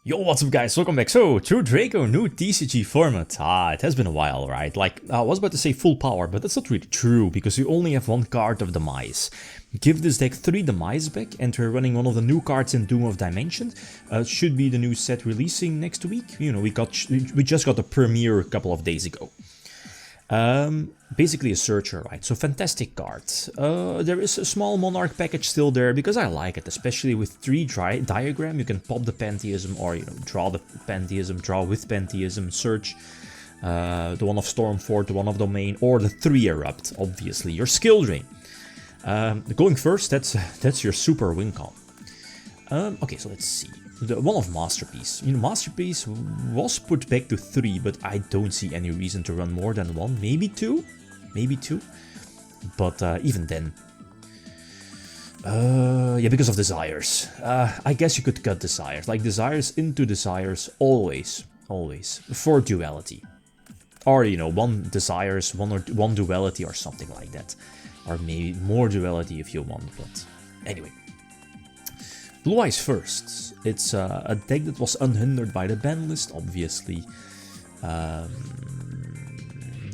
Yo, what's up guys, welcome back. So, True Draco, new TCG format. It has been a while, right? Like, I was about to say full power, but that's not really true, because you only have one card of Demise. Give this deck 3 Demise back, and we're running one of the new cards in Doom of Dimension. Should be the new set releasing next week. You know, we just got the premiere a couple of days ago. Basically a searcher, right? So fantastic card. There is a small Monarch package still there because I like it, especially with 3 diagram. You can pop the Pantheism or, you know, draw the Pantheism, draw with Pantheism, search the one of Stormfort, the one of Domain, or the 3 Erupt, obviously. Your skill drain. Going first, that's your super win con. Okay, so let's see. The one of Masterpiece. You know, Masterpiece was put back to 3, but I don't see any reason to run more than 1. Maybe 2? Maybe 2? But even then. Yeah, because of Desires. I guess you could cut Desires. Like, Desires into Desires, always. Always. For Duality. Or, you know, 1 Desires, 1 Duality or something like that. Or maybe more Duality if you want, but anyway. Blue Eyes first. It's a deck that was unhindered by the ban list, obviously.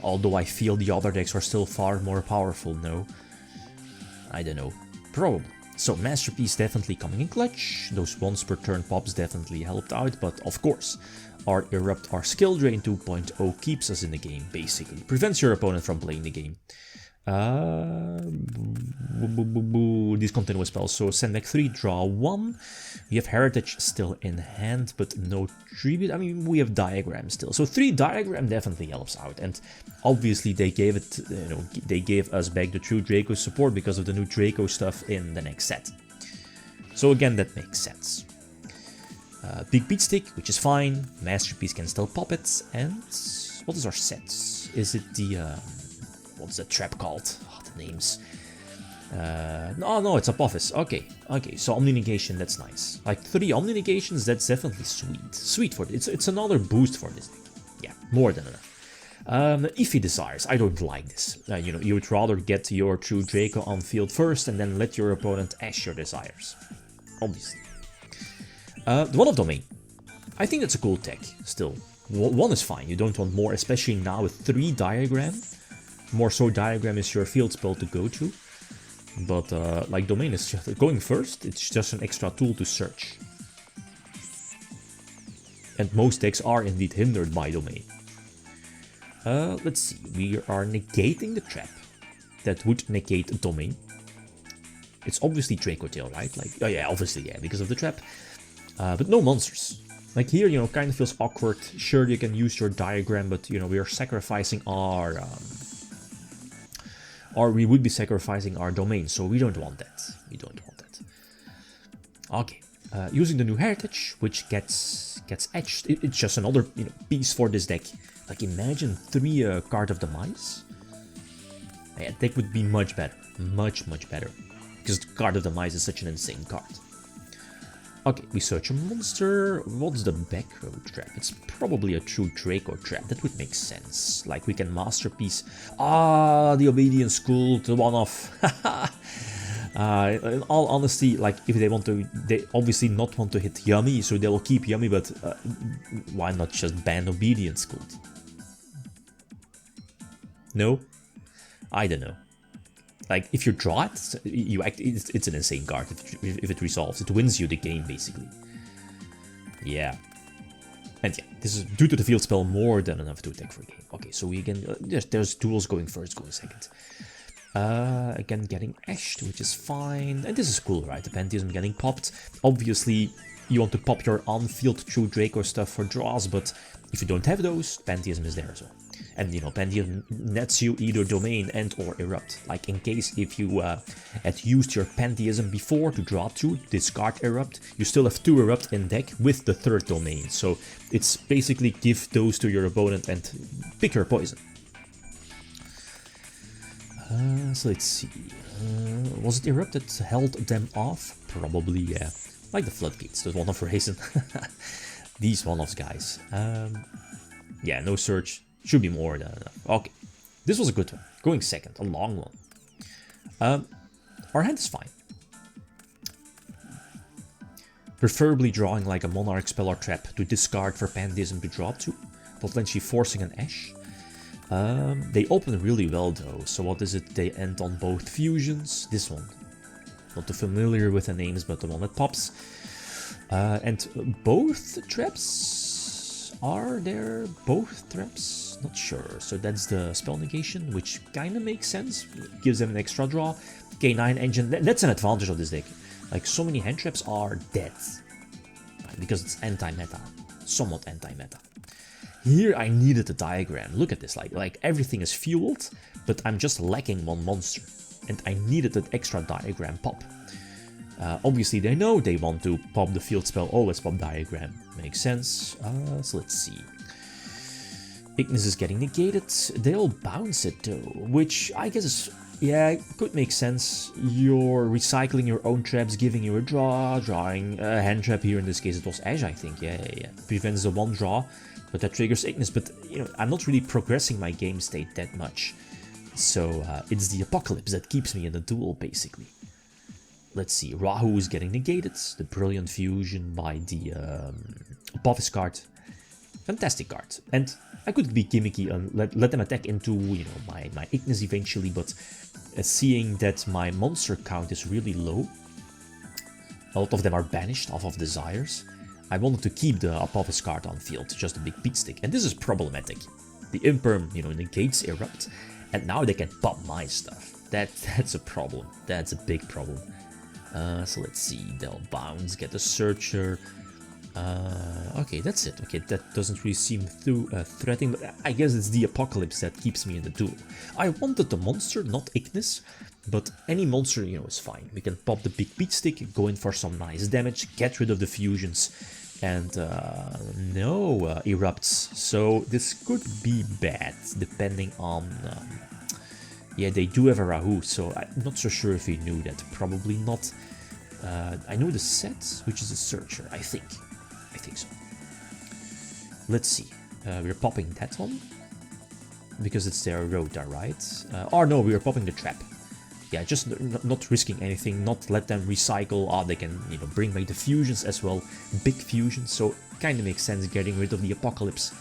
Although I feel the other decks are still far more powerful, no? I don't know. Probably. So Masterpiece definitely coming in clutch. Those once per turn pops definitely helped out, but of course, our Erupt, our Skill Drain 2.0 keeps us in the game, basically. Prevents your opponent from playing the game. Discontinuous spells, so send back 3, draw 1. We have Heritage still in hand, but no Tribute. I mean, we have Diagram still, so 3 Diagram definitely helps out. And obviously they gave it, you know, they gave us back the True Draco support because of the new Draco stuff in the next set. So again, that makes sense. Big Beat Stick, which is fine. Masterpiece can still pop it. And what is our sets? Is it the what's the trap called? Oh, the names. No, it's Apophis. Okay, so Omni Negation, that's nice. Like 3 Omni Negations, that's definitely sweet. Sweet for it. It's another boost for this deck. Yeah, more than enough. Iffy Desires, I don't like this. You know, you would rather get your True Draco on field first and then let your opponent ash your Desires. Obviously. The one of Domain. I think that's a cool tech, still. 1 is fine, you don't want more, especially now with 3 Diagram. More so Diagram is your field spell to go to. But like Domain is just going first, it's just an extra tool to search. And most decks are indeed hindered by Domain. Let's see, we are negating the trap. That would negate Domain. It's obviously Dracotail, right? Like, oh yeah, obviously, yeah, because of the trap. But no monsters. Like here, you know, kind of feels awkward. Sure, you can use your Diagram, but, you know, we are sacrificing our... or we would be sacrificing our Domain, so we don't want that. We don't want that. Okay, using the new Heritage, which gets etched. It's just another, you know, piece for this deck. Like imagine 3 Card of Demise. Yeah, that would be much better, much better, because Card of Demise is such an insane card. Okay, we search a monster. What's the back row trap? It's probably a True Draco trap. That would make sense. Like we can Masterpiece. The Obedience School, the one-off. In all honesty, like if they want to, they obviously not want to hit Yummy, so they will keep Yummy. But why not just ban Obedience School? No, I don't know. Like, if you draw it, you act, it's an insane card if it resolves. It wins you the game, basically. Yeah. And yeah, this is due to the field spell more than enough to attack for a game. Okay, so we again, there's Duels going first, going second. Again, getting ashed, which is fine. And this is cool, right? The Pantheism getting popped. Obviously, you want to pop your on-field True Draco stuff for draws, but if you don't have those, Pantheism is there as well. And, you know, Pantheism nets you either Domain and or Erupt. Like, in case if you had used your Pantheism before to draw 2, discard Erupt, you still have 2 Erupt in deck with the 3rd Domain. So, it's basically give those to your opponent and pick your poison. So, let's see. Was it Erupt that held them off? Probably, yeah. Like the Floodgates, the one-off Raisin. These one-offs, guys. Yeah, no search. Should be more than enough. Okay, this was a good one. Going second, a long one. Our hand is fine. Preferably drawing like a Monarch spell or trap to discard for Pantheism to draw 2, potentially forcing an Ash. They open really well though, so what is it? They end on both fusions. This one. Not too familiar with the names, but the one that pops. And both traps? Are there both traps? Not sure. So that's the spell negation, which kind of makes sense. Gives them an extra draw. K9 engine, that's an advantage of this deck. Like, so many hand traps are dead. Right? Because it's anti-meta. Somewhat anti-meta. Here I needed a diagram. Look at this, like everything is fueled, but I'm just lacking one monster. And I needed an extra diagram pop. Obviously they know they want to pop the field spell. Oh, let's pop diagram. Makes sense. So let's see. Ignis is getting negated. They'll bounce it though, which I guess is, yeah, could make sense. You're recycling your own traps, giving you a draw, drawing a hand trap. Here in this case it was Ash, I think. Yeah. Prevents the one draw, but that triggers Ignis. But you know, I'm not really progressing my game state that much. So it's the Apocalypse that keeps me in the duel, basically. Let's see, Rahu is getting negated. The Brilliant Fusion by the Apophis card. Fantastic card. And I could be gimmicky and let them attack into, you know, my Ignis eventually, but seeing that my monster count is really low, a lot of them are banished off of Desires, I wanted to keep the Apophis card on field, just a big beat stick. And this is problematic. The Imperm, you know, negates Erupt, and now they can pop my stuff. That's a problem. That's a big problem. So let's see, they'll bounce, get the Searcher. Okay, that's it. Okay, that doesn't really seem threatening, but I guess it's the Apocalypse that keeps me in the duel. I wanted the monster, not Ignis, but any monster, you know, is fine. We can pop the big beat stick, go in for some nice damage, get rid of the fusions, and no erupts. So this could be bad, depending on... yeah, they do have a Rahu, so I'm not so sure if he knew that. Probably not. I know the set, which is a Searcher, I think. I think so. Let's see. We're popping that one. Because it's their Rota, right? Or no, we're popping the trap. Yeah, just not risking anything, not let them recycle. They can, you know, bring back the fusions as well. Big fusions, so kind of makes sense getting rid of the Apocalypse.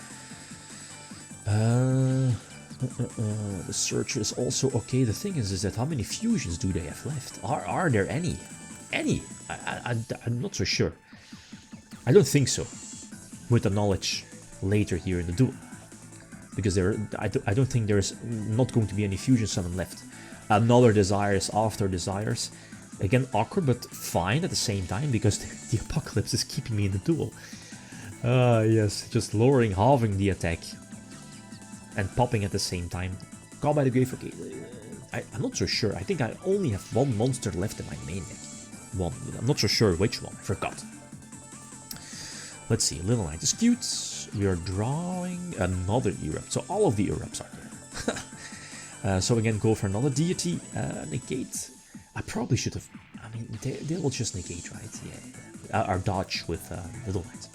The Searcher is also okay. The thing is that how many fusions do they have left? Are there any? I'm not so sure. I don't think so. With the knowledge later here in the duel, because I don't think there's not going to be any fusion summon left. Another Desires after Desires. Again, awkward, but fine at the same time, because the Apocalypse is keeping me in the duel. Yes, just lowering, halving the attack. And popping at the same time. Call by the Grave, okay. I'm not so sure. I think I only have one monster left in my main deck. One. I'm not so sure which one. I forgot. Let's see. Little Knight is cute. We are drawing another Erupt. So all of the Erupts are there. So again, go for another deity. Negate. I probably should have... I mean, they will just negate, right? Yeah. Or dodge with Little Knight.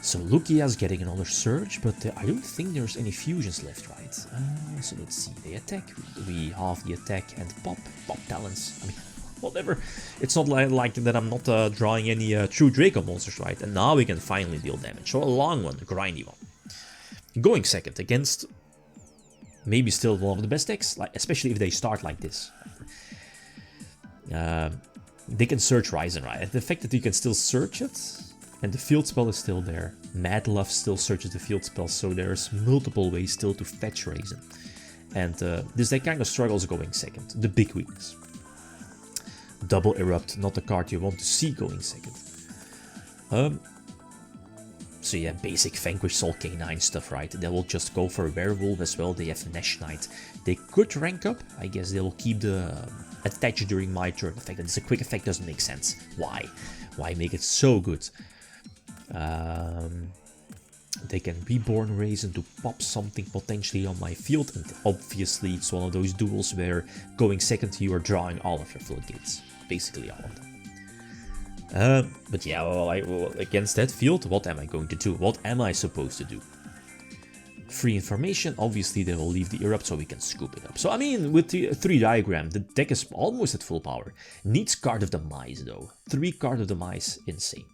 So Lukia's getting another Surge, but I don't think there's any fusions left, right? So let's see, they attack, we halve the attack and pop talents, I mean, whatever. It's not like that I'm not drawing any true Draco monsters, right? And now we can finally deal damage, so a long one, a grindy one. Going second against maybe still one of the best decks, like, especially if they start like this. They can search Ryzen, right? The fact that you can still search it, and the field spell is still there. Mad Love still searches the field spell, so there's multiple ways still to fetch Raisin. And this deck kind of struggles going second. The big weakness. Double Erupt, not the card you want to see going second. So yeah, basic Vanquish Soul K9 stuff, right? They will just go for Werewolf as well. They have Nash Knight. They could rank up. I guess they will keep the attach during my turn. The fact that it's a quick effect doesn't make sense. Why? Why make it so good? They can Reborn Raisin to pop something potentially on my field, and obviously it's one of those duels where going second you are drawing all of your floodgates, basically all of them. But yeah, well, against that field, what am I going to do? What am I supposed to do? free information. Obviously, they will leave the erupt so we can scoop it up. So, I mean, with the 3 diagram, the deck is almost at full power. Needs Card of the Mice, though. 3 Card of the Mice, insane.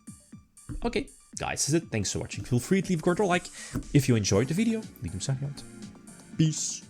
Okay, guys, that's it. Thanks for watching. Feel free to leave a like if you enjoyed the video. Leave them out. Peace.